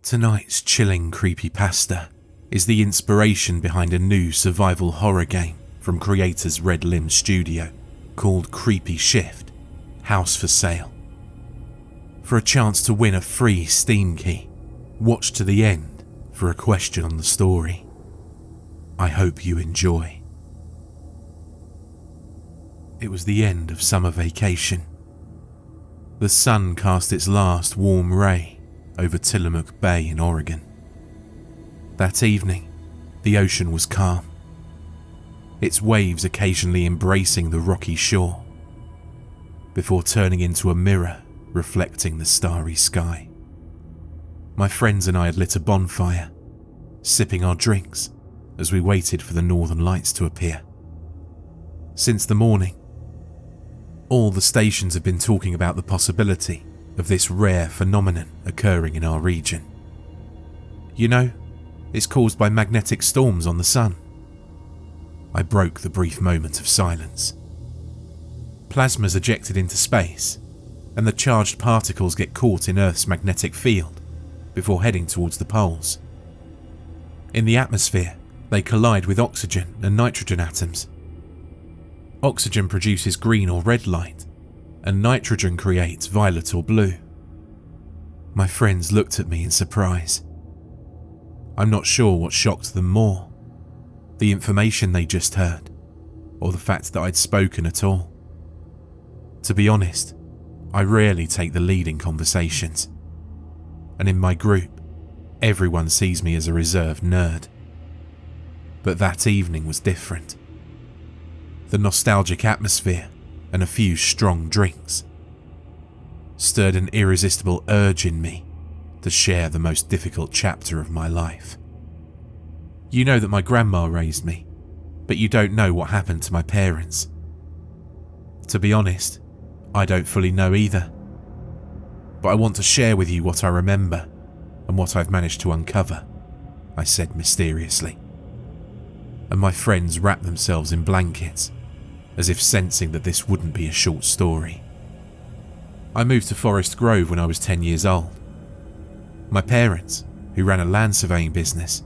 Tonight's chilling creepypasta is the inspiration behind a new survival horror game from creators Red Limb Studio called Creepy Shift, House for Sale. For a chance to win a free Steam key, watch to the end for a question on the story. I hope you enjoy. It was the end of summer vacation. The sun cast its last warm ray over Tillamook Bay in Oregon. That evening, the ocean was calm, its waves occasionally embracing the rocky shore, before turning into a mirror reflecting the starry sky. My friends and I had lit a bonfire, sipping our drinks as we waited for the northern lights to appear. Since the morning, all the stations have been talking about the possibility of this rare phenomenon occurring in our region. You know, it's caused by magnetic storms on the sun. I broke the brief moment of silence. Plasma's ejected into space, and the charged particles get caught in Earth's magnetic field before heading towards the poles. In the atmosphere, they collide with oxygen and nitrogen atoms. Oxygen produces green or red light, and nitrogen creates violet or blue. My friends looked at me in surprise. I'm not sure what shocked them more, the information they just heard, or the fact that I'd spoken at all. To be honest, I rarely take the lead in conversations, and in my group, everyone sees me as a reserved nerd. But that evening was different. The nostalgic atmosphere and a few strong drinks stirred an irresistible urge in me to share the most difficult chapter of my life. You know that my grandma raised me, but you don't know what happened to my parents. To be honest, I don't fully know either. But I want to share with you what I remember and what I've managed to uncover, I said mysteriously. And my friends wrapped themselves in blankets, as if sensing that this wouldn't be a short story. I moved to Forest Grove when I was 10 years old. My parents, who ran a land surveying business,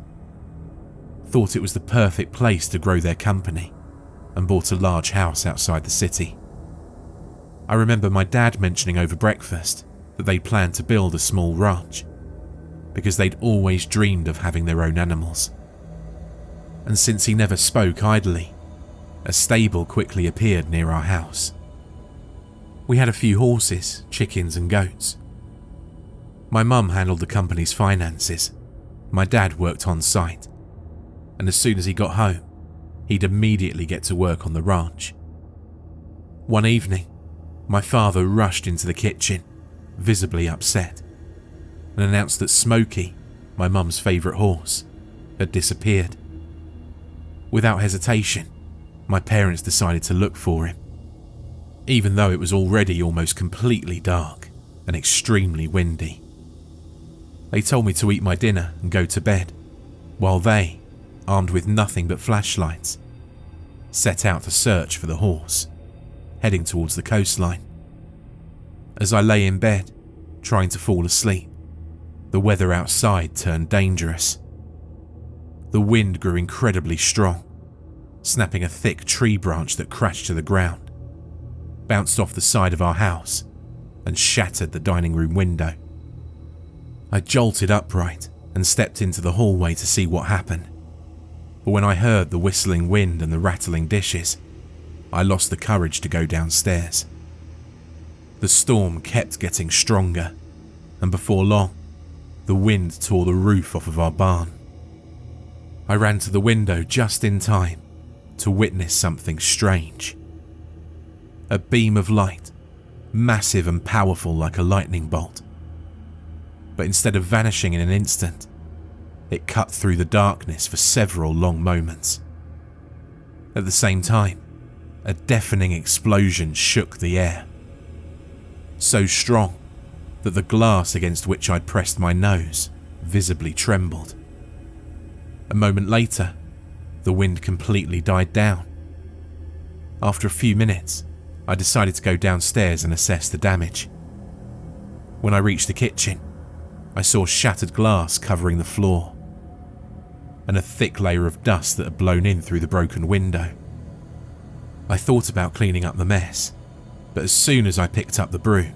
thought it was the perfect place to grow their company and bought a large house outside the city. I remember my dad mentioning over breakfast that they planned to build a small ranch because they'd always dreamed of having their own animals. And since he never spoke idly, a stable quickly appeared near our house. We had a few horses, chickens and goats. My mum handled the company's finances. My dad worked on site, and as soon as he got home, he'd immediately get to work on the ranch. One evening, my father rushed into the kitchen, visibly upset, and announced that Smokey, my mum's favourite horse, had disappeared. Without hesitation, my parents decided to look for him, even though it was already almost completely dark and extremely windy. They told me to eat my dinner and go to bed, while they, armed with nothing but flashlights, set out to search for the horse, heading towards the coastline. As I lay in bed, trying to fall asleep, the weather outside turned dangerous. The wind grew incredibly strong, snapping a thick tree branch that crashed to the ground, bounced off the side of our house, and shattered the dining room window. I jolted upright and stepped into the hallway to see what happened, but when I heard the whistling wind and the rattling dishes, I lost the courage to go downstairs. The storm kept getting stronger, and before long, the wind tore the roof off of our barn. I ran to the window just in time to witness something strange. A beam of light, massive and powerful like a lightning bolt. But instead of vanishing in an instant, it cut through the darkness for several long moments. At the same time, a deafening explosion shook the air. So strong that the glass against which I'd pressed my nose visibly trembled. A moment later, the wind completely died down. After a few minutes, I decided to go downstairs and assess the damage. When I reached the kitchen, I saw shattered glass covering the floor, and a thick layer of dust that had blown in through the broken window. I thought about cleaning up the mess, but as soon as I picked up the broom,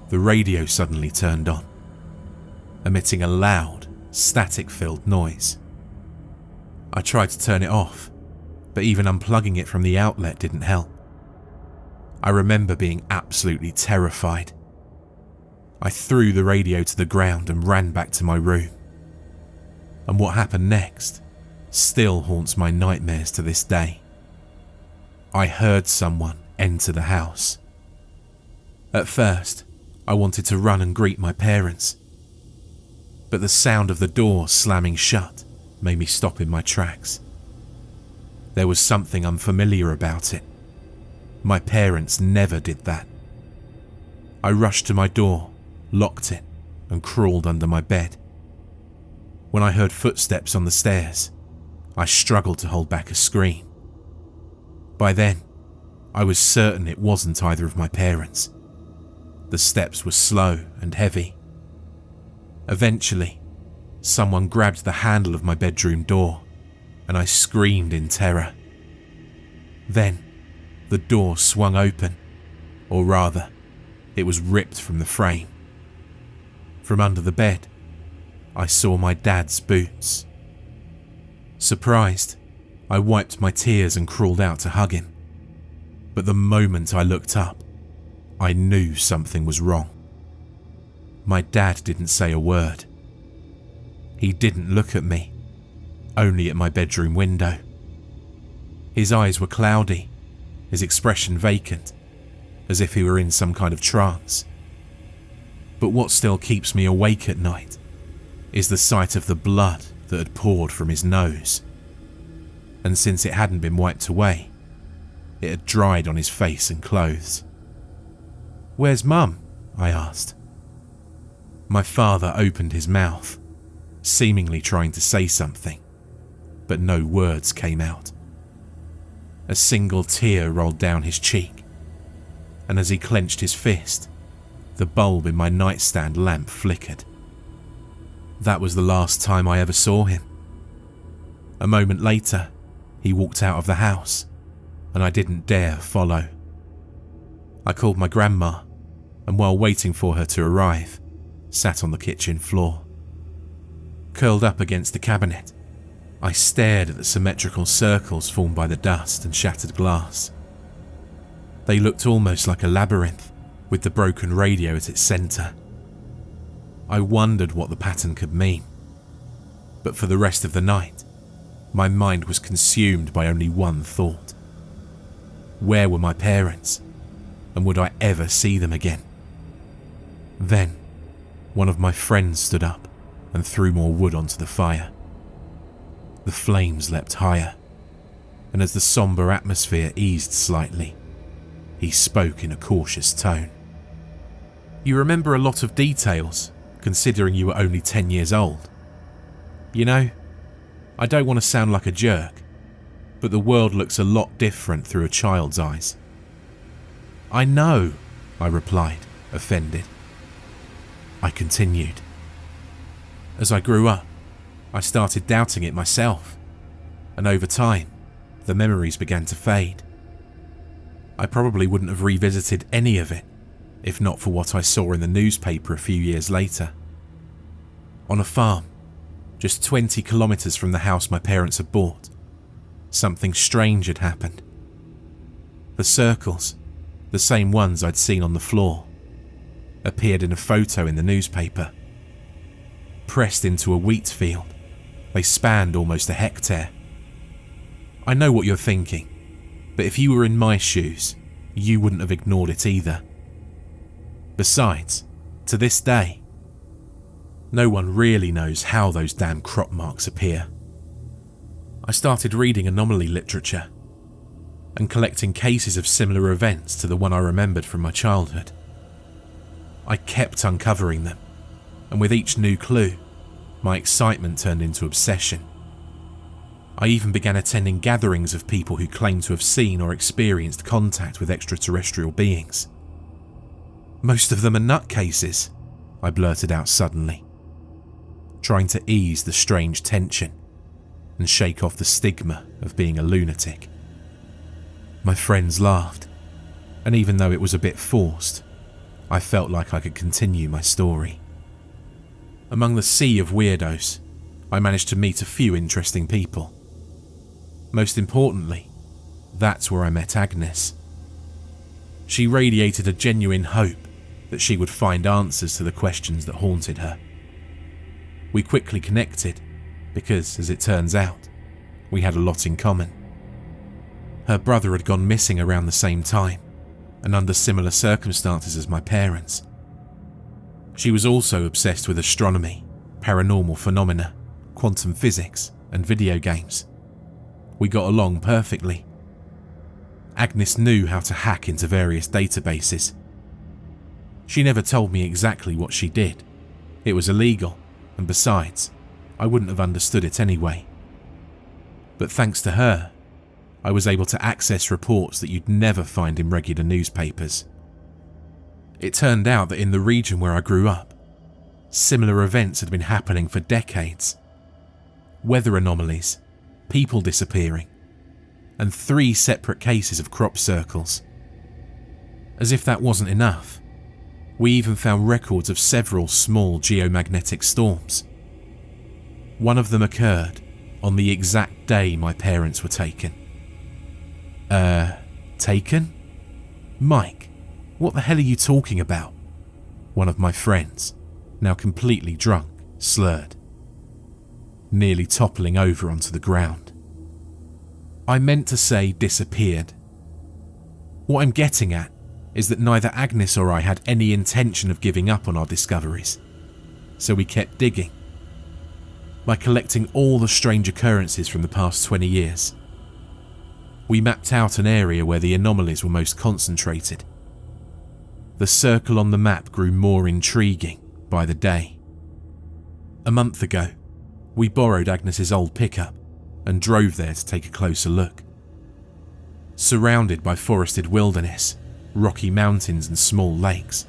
the radio suddenly turned on, emitting a loud, static-filled noise. I tried to turn it off, but even unplugging it from the outlet didn't help. I remember being absolutely terrified. I threw the radio to the ground and ran back to my room. And what happened next still haunts my nightmares to this day. I heard someone enter the house. At first, I wanted to run and greet my parents, but the sound of the door slamming shut made me stop in my tracks. There was something unfamiliar about it. My parents never did that. I rushed to my door, locked it, and crawled under my bed. When I heard footsteps on the stairs, I struggled to hold back a scream. By then, I was certain it wasn't either of my parents. The steps were slow and heavy. Eventually, someone grabbed the handle of my bedroom door, and I screamed in terror. Then, the door swung open, or rather, it was ripped from the frame. From under the bed, I saw my dad's boots. Surprised, I wiped my tears and crawled out to hug him. But the moment I looked up, I knew something was wrong. My dad didn't say a word. He didn't look at me, only at my bedroom window. His eyes were cloudy, his expression vacant, as if he were in some kind of trance. But what still keeps me awake at night is the sight of the blood that had poured from his nose. And since it hadn't been wiped away, it had dried on his face and clothes. "Where's Mum?" I asked. My father opened his mouth, seemingly trying to say something, but no words came out. A single tear rolled down his cheek, and as he clenched his fist, the bulb in my nightstand lamp flickered. That was the last time I ever saw him. A moment later, he walked out of the house, and I didn't dare follow. I called my grandma, and while waiting for her to arrive, sat on the kitchen floor. Curled up against the cabinet, I stared at the symmetrical circles formed by the dust and shattered glass. They looked almost like a labyrinth, with the broken radio at its centre. I wondered what the pattern could mean, but for the rest of the night, my mind was consumed by only one thought. Where were my parents, and would I ever see them again? Then, one of my friends stood up and threw more wood onto the fire. The flames leapt higher, and as the sombre atmosphere eased slightly, he spoke in a cautious tone. "You remember a lot of details, considering you were only 10 years old. You know, I don't want to sound like a jerk, but the world looks a lot different through a child's eyes." "I know," I replied, offended. I continued. As I grew up, I started doubting it myself, and over time, the memories began to fade. I probably wouldn't have revisited any of it if not for what I saw in the newspaper a few years later. On a farm, just 20 kilometers from the house my parents had bought, something strange had happened. The circles, the same ones I'd seen on the floor, appeared in a photo in the newspaper. Pressed into a wheat field, they spanned almost a hectare. I know what you're thinking, but if you were in my shoes, you wouldn't have ignored it either. Besides, to this day, no one really knows how those damn crop marks appear. I started reading anomaly literature and collecting cases of similar events to the one I remembered from my childhood. I kept uncovering them, and with each new clue, my excitement turned into obsession. I even began attending gatherings of people who claimed to have seen or experienced contact with extraterrestrial beings. "Most of them are nutcases," I blurted out suddenly. trying to ease the strange tension and shake off the stigma of being a lunatic. My friends laughed, and even though it was a bit forced, I felt like I could continue my story. Among the sea of weirdos, I managed to meet a few interesting people. Most importantly, that's where I met Agnes. She radiated a genuine hope that she would find answers to the questions that haunted her. We quickly connected because, as it turns out, we had a lot in common. Her brother had gone missing around the same time and under similar circumstances as my parents. She was also obsessed with astronomy, paranormal phenomena, quantum physics, and video games. We got along perfectly. Agnes knew how to hack into various databases. She never told me exactly what she did. It was illegal, and besides, I wouldn't have understood it anyway. But thanks to her, I was able to access reports that you'd never find in regular newspapers. It turned out that in the region where I grew up, similar events had been happening for decades. Weather anomalies, people disappearing, and 3 separate cases of crop circles. As if that wasn't enough, we even found records of several small geomagnetic storms. One of them occurred on the exact day my parents were taken. Taken? Mike, what the hell are you talking about? One of my friends, now completely drunk, slurred, nearly toppling over onto the ground. I meant to say disappeared. What I'm getting at is that neither Agnes or I had any intention of giving up on our discoveries, so we kept digging. By collecting all the strange occurrences from the past 20 years, we mapped out an area where the anomalies were most concentrated. The circle on the map grew more intriguing by the day. A month ago, we borrowed Agnes's old pickup and drove there to take a closer look. Surrounded by forested wilderness, rocky mountains and small lakes,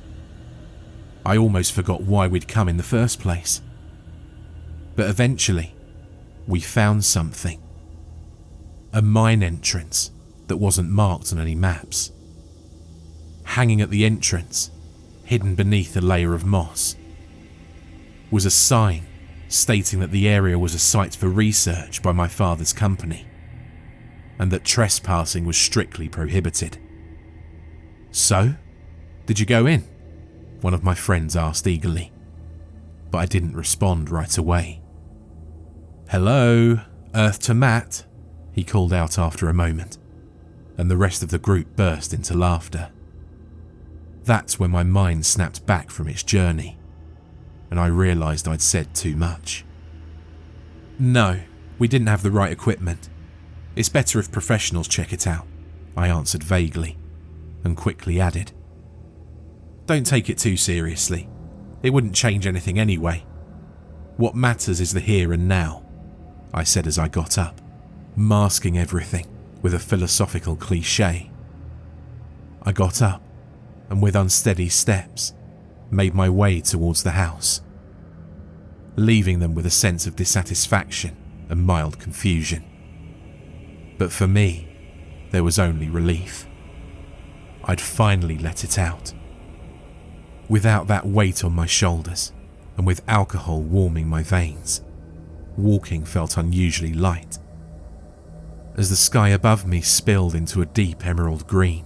I almost forgot why we'd come in the first place. But eventually, we found something. A mine entrance that wasn't marked on any maps. Hanging at the entrance, hidden beneath a layer of moss, was a sign stating that the area was a site for research by my father's company, and that trespassing was strictly prohibited. So, did you go in? One of my friends asked eagerly, but I didn't respond right away. Hello, Earth to Matt, he called out after a moment, and the rest of the group burst into laughter. That's when my mind snapped back from its journey, and I realised I'd said too much. No, we didn't have the right equipment. It's better if professionals check it out, I answered vaguely, and quickly added, don't take it too seriously. It wouldn't change anything anyway. What matters is the here and now, I said as I got up, masking everything with a philosophical cliché. I got up and with unsteady steps made my way towards the house, leaving them with a sense of dissatisfaction and mild confusion. But for me, there was only relief. I'd finally let it out. Without that weight on my shoulders, and with alcohol warming my veins, walking felt unusually light. As the sky above me spilled into a deep emerald green,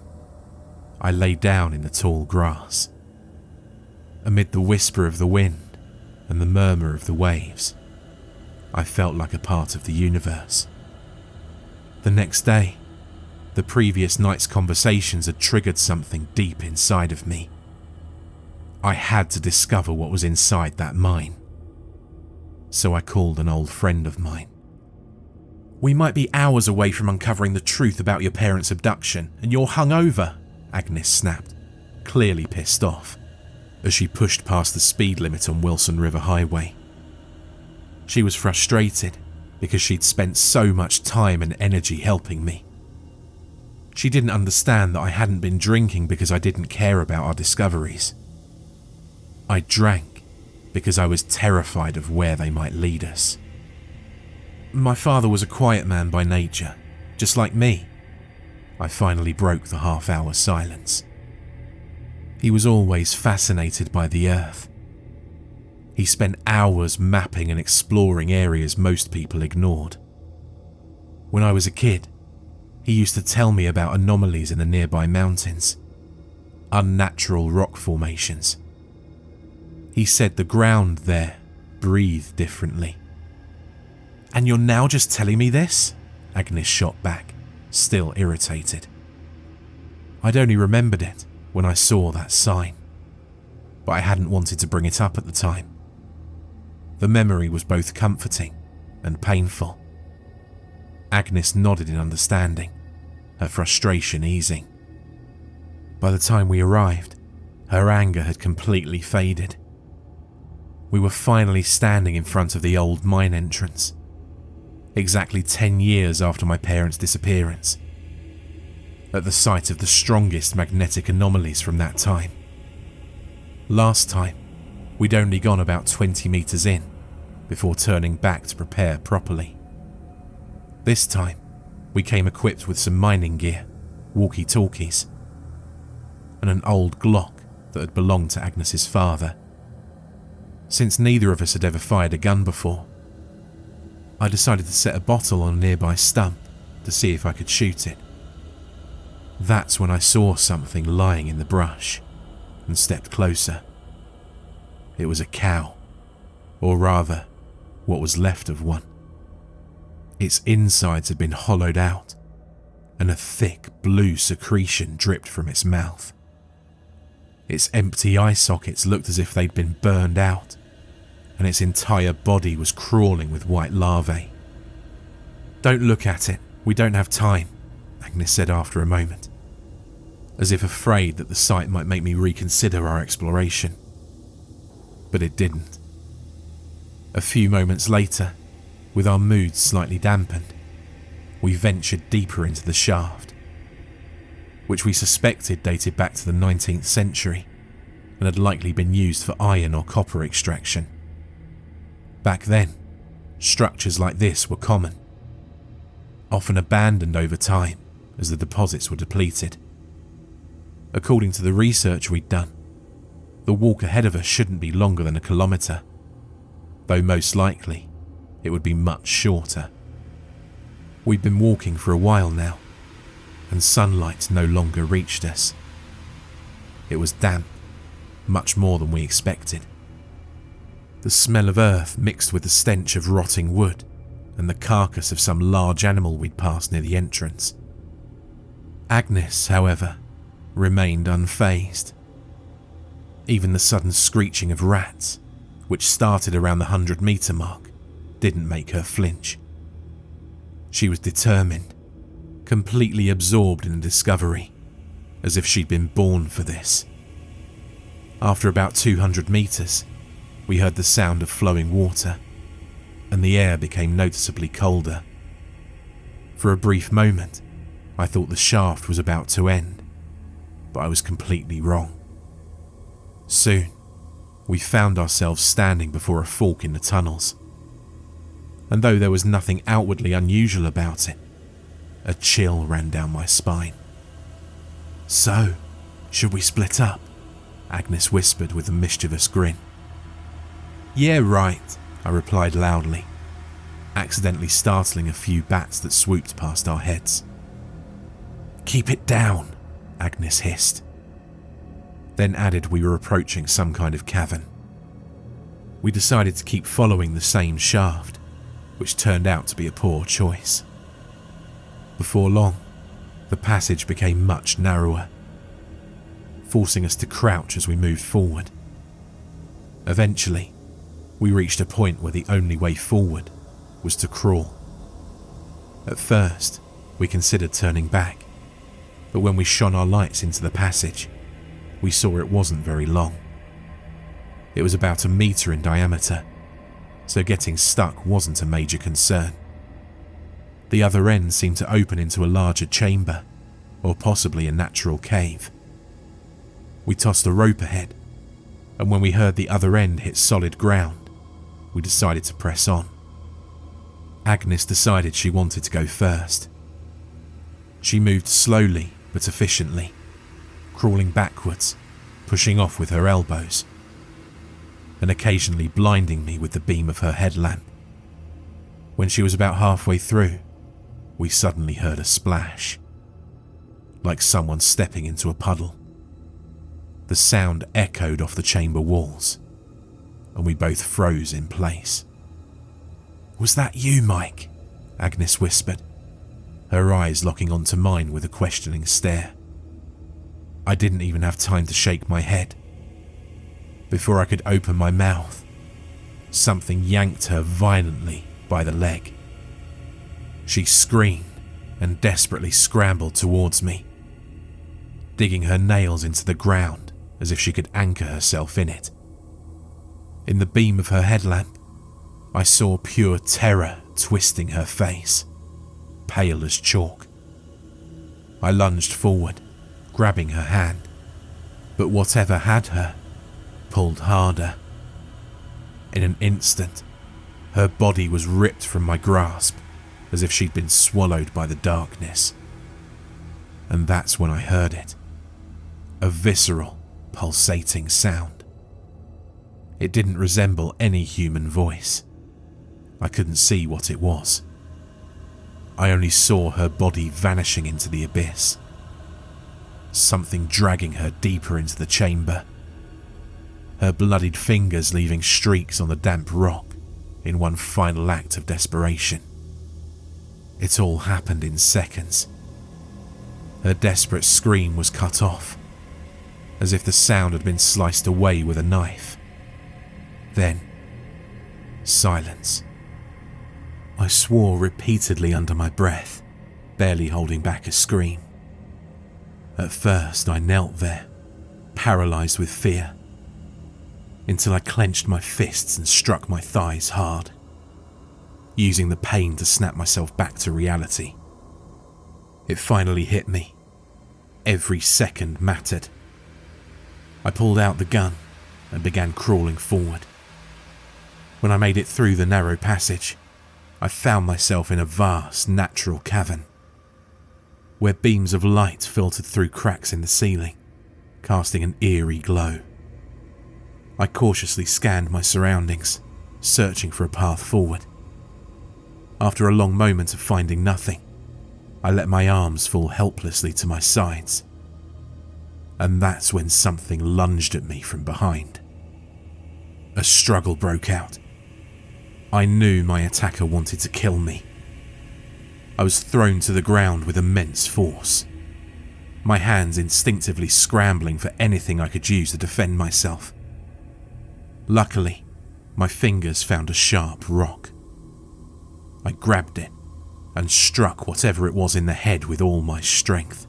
I lay down in the tall grass. Amid the whisper of the wind and the murmur of the waves, I felt like a part of the universe. The next day, the previous night's conversations had triggered something deep inside of me. I had to discover what was inside that mine. So I called an old friend of mine. We might be hours away from uncovering the truth about your parents' abduction, and you're hungover, Agnes snapped, clearly pissed off, as she pushed past the speed limit on Wilson River Highway. She was frustrated because she'd spent so much time and energy helping me. She didn't understand that I hadn't been drinking because I didn't care about our discoveries. I drank because I was terrified of where they might lead us. My father was a quiet man by nature, just like me. I finally broke the half-hour silence. He was always fascinated by the earth. He spent hours mapping and exploring areas most people ignored. When I was a kid, he used to tell me about anomalies in the nearby mountains, unnatural rock formations. He said the ground there breathed differently. "And you're now just telling me this?" Agnes shot back, still irritated. I'd only remembered it when I saw that sign, but I hadn't wanted to bring it up at the time. The memory was both comforting and painful. Agnes nodded in understanding, her frustration easing. By the time we arrived, her anger had completely faded. We were finally standing in front of the old mine entrance, exactly 10 years after my parents' disappearance, at the site of the strongest magnetic anomalies from that time. Last time, we'd only gone about 20 meters in before turning back to prepare properly. This time, we came equipped with some mining gear, walkie-talkies, and an old Glock that had belonged to Agnes's father. Since neither of us had ever fired a gun before, I decided to set a bottle on a nearby stump to see if I could shoot it. That's when I saw something lying in the brush and stepped closer. It was a cow, or rather, what was left of one. Its insides had been hollowed out, and a thick blue secretion dripped from its mouth. Its empty eye sockets looked as if they'd been burned out, and its entire body was crawling with white larvae. "Don't look at it, we don't have time," Agnes said after a moment, as if afraid that the sight might make me reconsider our exploration. But it didn't. A few moments later, with our moods slightly dampened, we ventured deeper into the shaft, which we suspected dated back to the 19th century and had likely been used for iron or copper extraction. Back then, structures like this were common, often abandoned over time as the deposits were depleted. According to the research we'd done, the walk ahead of us shouldn't be longer than a kilometre, though most likely it would be much shorter. We'd been walking for a while now, and sunlight no longer reached us. It was damp, much more than we expected. The smell of earth mixed with the stench of rotting wood and the carcass of some large animal we'd passed near the entrance. Agnes, however, remained unfazed. Even the sudden screeching of rats, which started around the 100-meter mark, didn't make her flinch. She was determined, completely absorbed in the discovery, as if she'd been born for this. After about 200 meters, we heard the sound of flowing water, and the air became noticeably colder. For a brief moment, I thought the shaft was about to end, but I was completely wrong. Soon, we found ourselves standing before a fork in the tunnels, and though there was nothing outwardly unusual about it, a chill ran down my spine. "So, should we split up?" Agnes whispered with a mischievous grin. "Yeah, right," I replied loudly, accidentally startling a few bats that swooped past our heads. "Keep it down," Agnes hissed, then added we were approaching some kind of cavern. We decided to keep following the same shaft, which turned out to be a poor choice. Before long, the passage became much narrower, forcing us to crouch as we moved forward. Eventually, we reached a point where the only way forward was to crawl. At first, we considered turning back, but when we shone our lights into the passage, we saw it wasn't very long. It was about 1 meter in diameter, so getting stuck wasn't a major concern. The other end seemed to open into a larger chamber, or possibly a natural cave. We tossed a rope ahead, and when we heard the other end hit solid ground, we decided to press on. Agnes decided she wanted to go first. She moved slowly but efficiently, crawling backwards, pushing off with her elbows, and occasionally blinding me with the beam of her headlamp. When she was about halfway through, we suddenly heard a splash, like someone stepping into a puddle. The sound echoed off the chamber walls, and we both froze in place. "Was that you, Mike?" Agnes whispered, her eyes locking onto mine with a questioning stare. I didn't even have time to shake my head. Before I could open my mouth, something yanked her violently by the leg. She screamed and desperately scrambled towards me, digging her nails into the ground as if she could anchor herself in it. In the beam of her headlamp, I saw pure terror twisting her face, pale as chalk. I lunged forward, grabbing her hand, but whatever had her pulled harder. In an instant, her body was ripped from my grasp as if she'd been swallowed by the darkness. And that's when I heard it. A visceral, pulsating sound. It didn't resemble any human voice. I couldn't see what it was. I only saw her body vanishing into the abyss. Something dragging her deeper into the chamber. Her bloodied fingers leaving streaks on the damp rock in one final act of desperation. It all happened in seconds. Her desperate scream was cut off, as if the sound had been sliced away with a knife. Then, silence. I swore repeatedly under my breath, barely holding back a scream. At first, I knelt there, paralyzed with fear, until I clenched my fists and struck my thighs hard, using the pain to snap myself back to reality. It finally hit me. Every second mattered. I pulled out the gun and began crawling forward. When I made it through the narrow passage, I found myself in a vast natural cavern, where beams of light filtered through cracks in the ceiling, casting an eerie glow. I cautiously scanned my surroundings, searching for a path forward. After a long moment of finding nothing, I let my arms fall helplessly to my sides. And that's when something lunged at me from behind. A struggle broke out. I knew my attacker wanted to kill me. I was thrown to the ground with immense force, my hands instinctively scrambling for anything I could use to defend myself. Luckily, my fingers found a sharp rock. I grabbed it and struck whatever it was in the head with all my strength.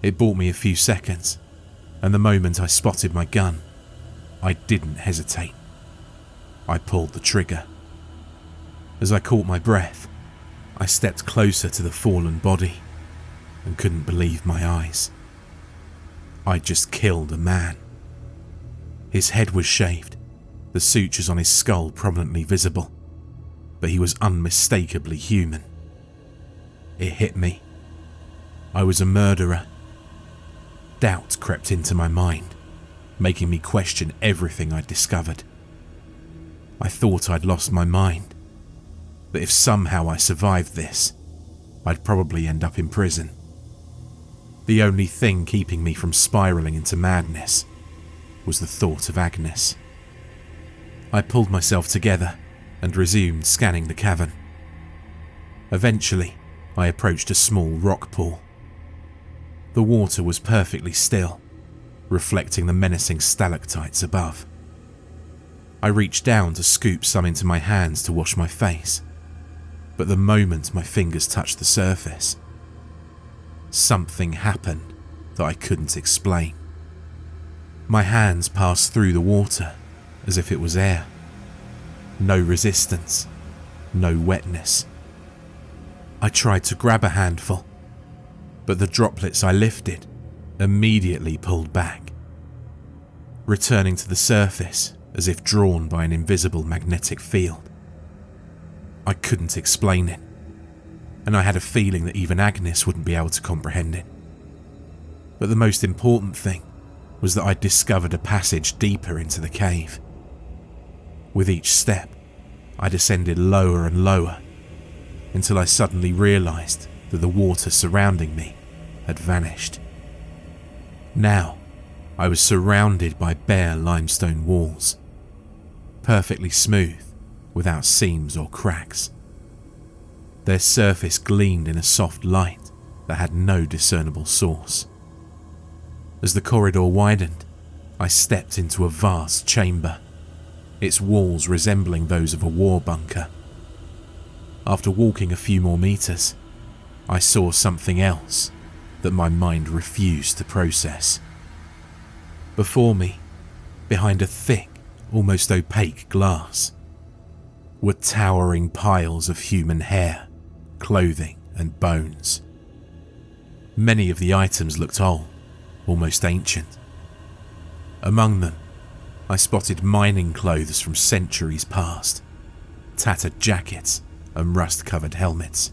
It bought me a few seconds, and the moment I spotted my gun, I didn't hesitate. I pulled the trigger. As I caught my breath, I stepped closer to the fallen body and couldn't believe my eyes. I'd just killed a man. His head was shaved, the sutures on his skull prominently visible, but he was unmistakably human. It hit me. I was a murderer. Doubt crept into my mind, making me question everything I'd discovered. I thought I'd lost my mind, that if somehow I survived this, I'd probably end up in prison. The only thing keeping me from spiraling into madness was the thought of Agnes. I pulled myself together and resumed scanning the cavern. Eventually, I approached a small rock pool. The water was perfectly still, reflecting the menacing stalactites above. I reached down to scoop some into my hands to wash my face, but the moment my fingers touched the surface, something happened that I couldn't explain. My hands passed through the water as if it was air. No resistance, no wetness. I tried to grab a handful, but the droplets I lifted immediately pulled back. returning to the surface as if drawn by an invisible magnetic field. I couldn't explain it, and I had a feeling that even Agnes wouldn't be able to comprehend it. But the most important thing was that I'd discovered a passage deeper into the cave. With each step, I descended lower and lower, until I suddenly realised that the water surrounding me had vanished. Now, I was surrounded by bare limestone walls, perfectly smooth, without seams or cracks. Their surface gleamed in a soft light that had no discernible source. As the corridor widened, I stepped into a vast chamber, its walls resembling those of a war bunker. After walking a few more meters, I saw something else that my mind refused to process. Before me, behind a thick, almost opaque glass, were towering piles of human hair, clothing and bones. Many of the items looked old, almost ancient. Among them, I spotted mining clothes from centuries past, tattered jackets and rust-covered helmets.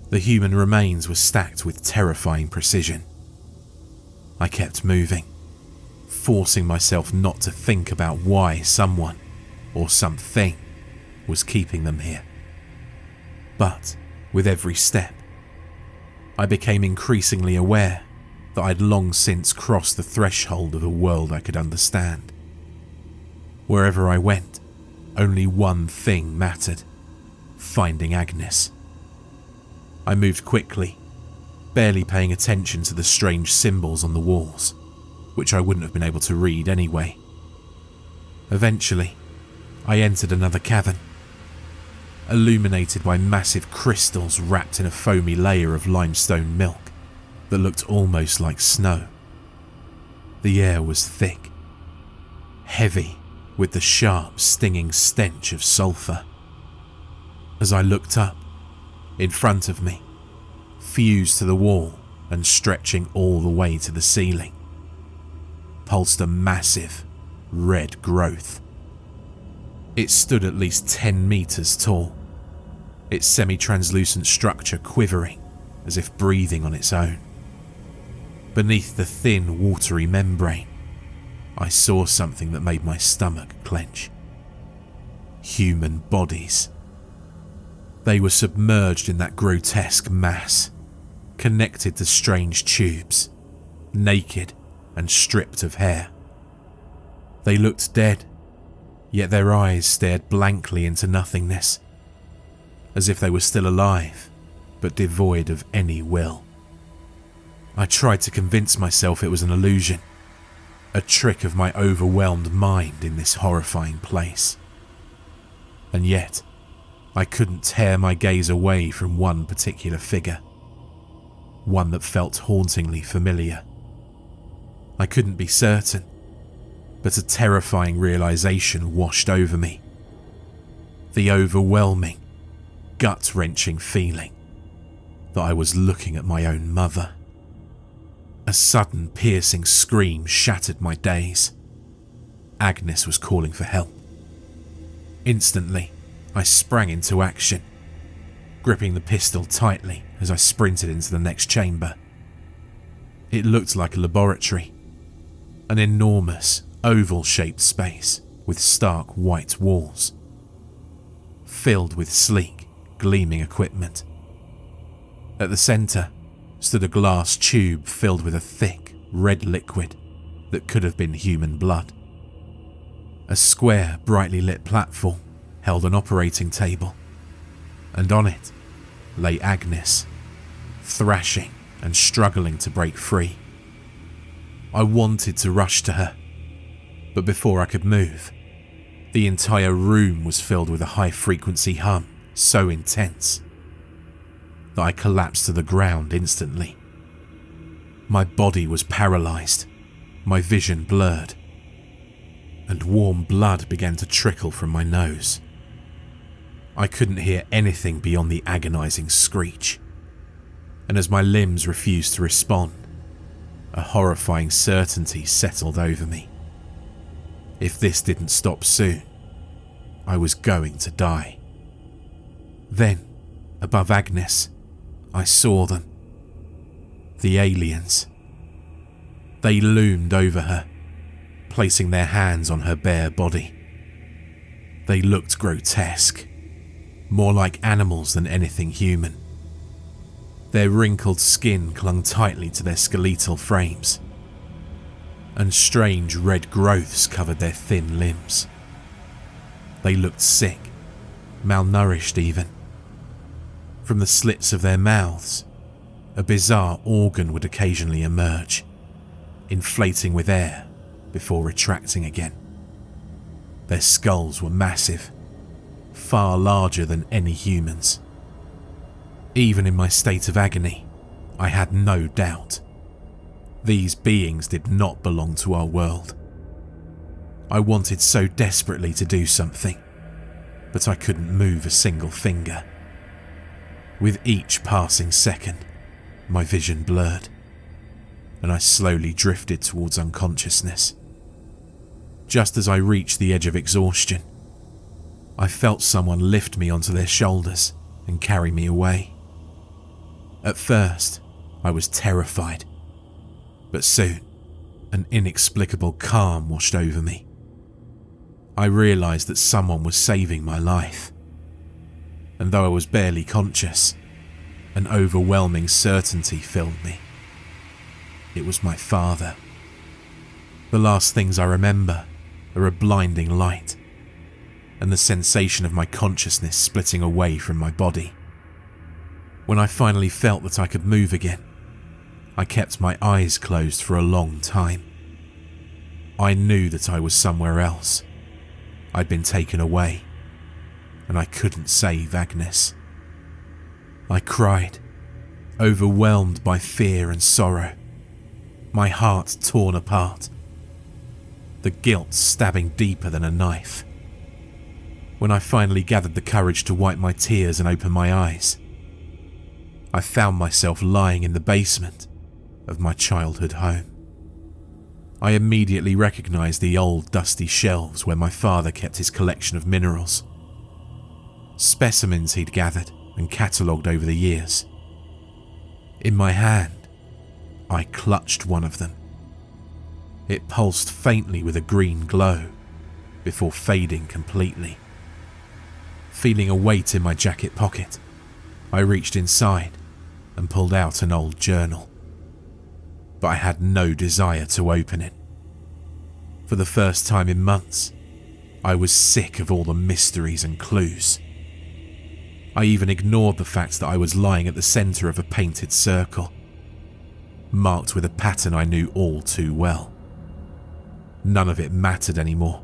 The human remains were stacked with terrifying precision. I kept moving, forcing myself not to think about why someone or something was keeping them here. But with every step, I became increasingly aware that I'd long since crossed the threshold of a world I could understand. Wherever I went, only one thing mattered: finding Agnes. I moved quickly, barely paying attention to the strange symbols on the walls, which I wouldn't have been able to read anyway. Eventually, I entered another cavern, illuminated by massive crystals wrapped in a foamy layer of limestone milk that looked almost like snow. The air was thick, heavy with the sharp, stinging stench of sulphur. As I looked up, in front of me, fused to the wall and stretching all the way to the ceiling, pulsed a massive, red growth. It stood at least 10 meters tall, its semi-translucent structure quivering as if breathing on its own. Beneath the thin, watery membrane, I saw something that made my stomach clench. Human bodies. They were submerged in that grotesque mass, connected to strange tubes, naked and stripped of hair. They looked dead, yet their eyes stared blankly into nothingness, as if they were still alive, but devoid of any will. I tried to convince myself it was an illusion, a trick of my overwhelmed mind in this horrifying place. And yet, I couldn't tear my gaze away from one particular figure, one that felt hauntingly familiar. I couldn't be certain, but a terrifying realization washed over me. The overwhelming, gut-wrenching feeling that I was looking at my own mother. A sudden piercing scream shattered my daze. Agnes was calling for help. Instantly, I sprang into action, gripping the pistol tightly as I sprinted into the next chamber. It looked like a laboratory, an enormous, oval-shaped space with stark white walls, filled with sleek, gleaming equipment. At the centre stood a glass tube filled with a thick, red liquid that could have been human blood. A square, brightly lit platform held an operating table, and on it lay Agnes, thrashing and struggling to break free. I wanted to rush to her, but before I could move, the entire room was filled with a high-frequency hum so intense that I collapsed to the ground instantly. My body was paralysed, my vision blurred, and warm blood began to trickle from my nose. I couldn't hear anything beyond the agonising screech, and as my limbs refused to respond, a horrifying certainty settled over me. If this didn't stop soon, I was going to die. Then, above Agnes, I saw them. The aliens. They loomed over her, placing their hands on her bare body. They looked grotesque, more like animals than anything human. Their wrinkled skin clung tightly to their skeletal frames, and strange red growths covered their thin limbs. They looked sick, malnourished even. From the slits of their mouths, a bizarre organ would occasionally emerge, inflating with air before retracting again. Their skulls were massive, far larger than any humans. Even in my state of agony, I had no doubt. These beings did not belong to our world. I wanted so desperately to do something, but I couldn't move a single finger. With each passing second, my vision blurred, and I slowly drifted towards unconsciousness. Just as I reached the edge of exhaustion, I felt someone lift me onto their shoulders and carry me away. At first, I was terrified, but soon, an inexplicable calm washed over me. I realized that someone was saving my life, and though I was barely conscious, an overwhelming certainty filled me. It was my father. The last things I remember are a blinding light, and the sensation of my consciousness splitting away from my body. When I finally felt that I could move again, I kept my eyes closed for a long time. I knew that I was somewhere else. I'd been taken away, and I couldn't save Agnes. I cried, overwhelmed by fear and sorrow, my heart torn apart, the guilt stabbing deeper than a knife. When I finally gathered the courage to wipe my tears and open my eyes, I found myself lying in the basement of my childhood home. I immediately recognized the old dusty shelves where my father kept his collection of minerals, specimens he'd gathered and catalogued over the years. In my hand, I clutched one of them. It pulsed faintly with a green glow before fading completely. Feeling a weight in my jacket pocket, I reached inside and pulled out an old journal. But I had no desire to open it. For the first time in months, I was sick of all the mysteries and clues. I even ignored the fact that I was lying at the centre of a painted circle, marked with a pattern I knew all too well. None of it mattered anymore.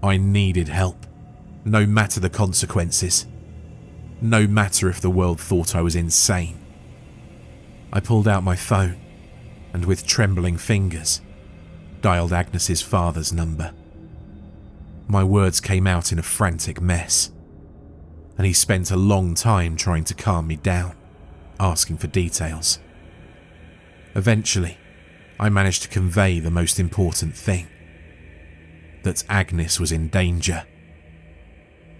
I needed help, no matter the consequences, no matter if the world thought I was insane. I pulled out my phone and with trembling fingers, dialed Agnes's father's number. My words came out in a frantic mess, and he spent a long time trying to calm me down, asking for details. Eventually, I managed to convey the most important thing, that Agnes was in danger.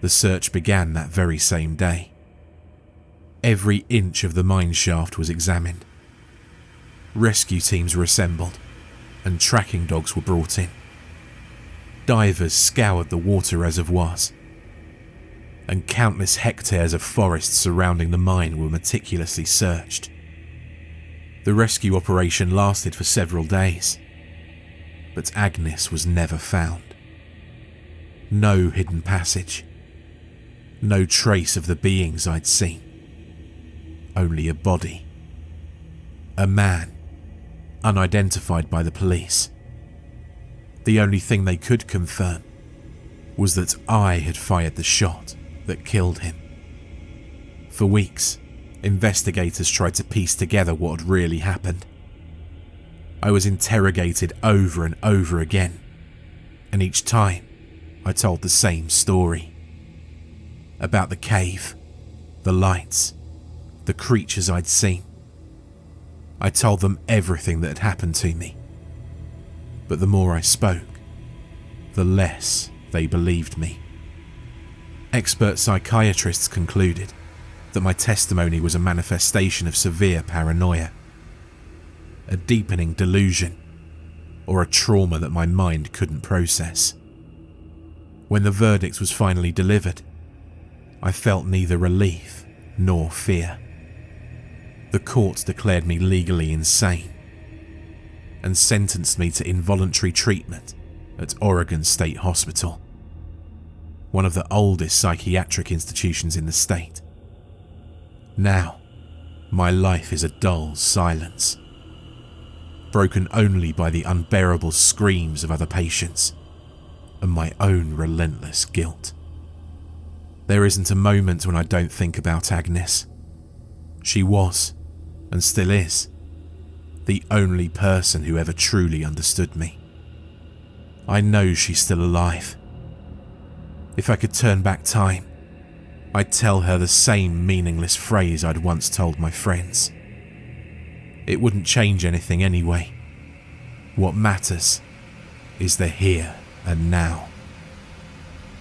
The search began that very same day. Every inch of the mine shaft was examined. Rescue teams were assembled, and tracking dogs were brought in. Divers scoured the water reservoirs, and countless hectares of forest surrounding the mine were meticulously searched. The rescue operation lasted for several days, but Agnes was never found. No hidden passage, no trace of the beings I'd seen, only a body. A man, unidentified by the police. The only thing they could confirm was that I had fired the shot that killed him. For weeks, investigators tried to piece together what had really happened. I was interrogated over and over again, and each time I told the same story. About the cave, the lights, the creatures I'd seen. I told them everything that had happened to me. But the more I spoke, the less they believed me. Expert psychiatrists concluded that my testimony was a manifestation of severe paranoia, a deepening delusion, or a trauma that my mind couldn't process. When the verdict was finally delivered, I felt neither relief nor fear. The court declared me legally insane and sentenced me to involuntary treatment at Oregon State Hospital, one of the oldest psychiatric institutions in the state. Now, my life is a dull silence, broken only by the unbearable screams of other patients and my own relentless guilt. There isn't a moment when I don't think about Agnes. She was, and still is, the only person who ever truly understood me. I know she's still alive. If I could turn back time, I'd tell her the same meaningless phrase I'd once told my friends. It wouldn't change anything anyway. What matters is the here and now.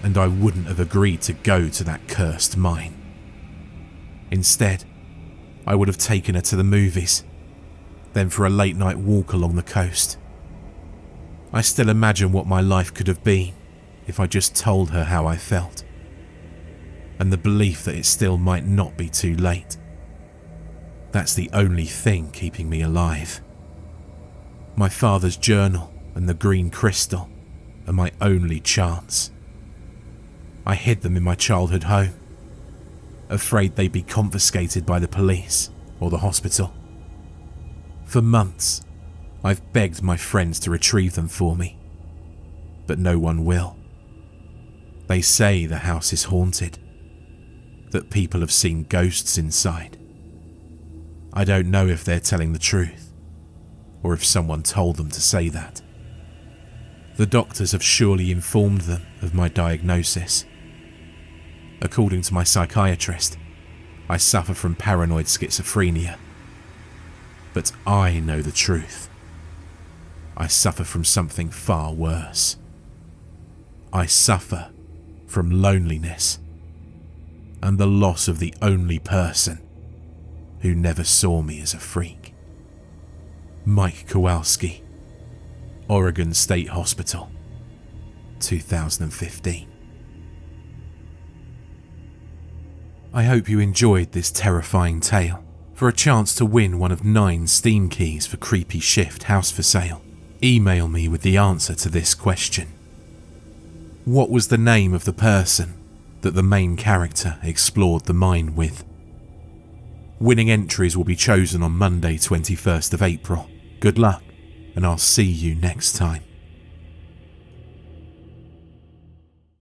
And I wouldn't have agreed to go to that cursed mine. Instead, I would have taken her to the movies, then for a late night walk along the coast. I still imagine what my life could have been if I just told her how I felt, and the belief that it still might not be too late. That's the only thing keeping me alive. My father's journal and the green crystal are my only chance. I hid them in my childhood home, afraid they'd be confiscated by the police or the hospital. For months, I've begged my friends to retrieve them for me, but no one will. They say the house is haunted, that people have seen ghosts inside. I don't know if they're telling the truth, or if someone told them to say that. The doctors have surely informed them of my diagnosis. According to my psychiatrist, I suffer from paranoid schizophrenia. But I know the truth. I suffer from something far worse. I suffer from loneliness and the loss of the only person who never saw me as a freak. Mike Kowalski, Oregon State Hospital, 2015. I hope you enjoyed this terrifying tale. For a chance to win one of 9 Steam keys for Creepy Shift House for Sale, email me with the answer to this question. What was the name of the person that the main character explored the mine with? Winning entries will be chosen on Monday, 21st of April. Good luck, and I'll see you next time.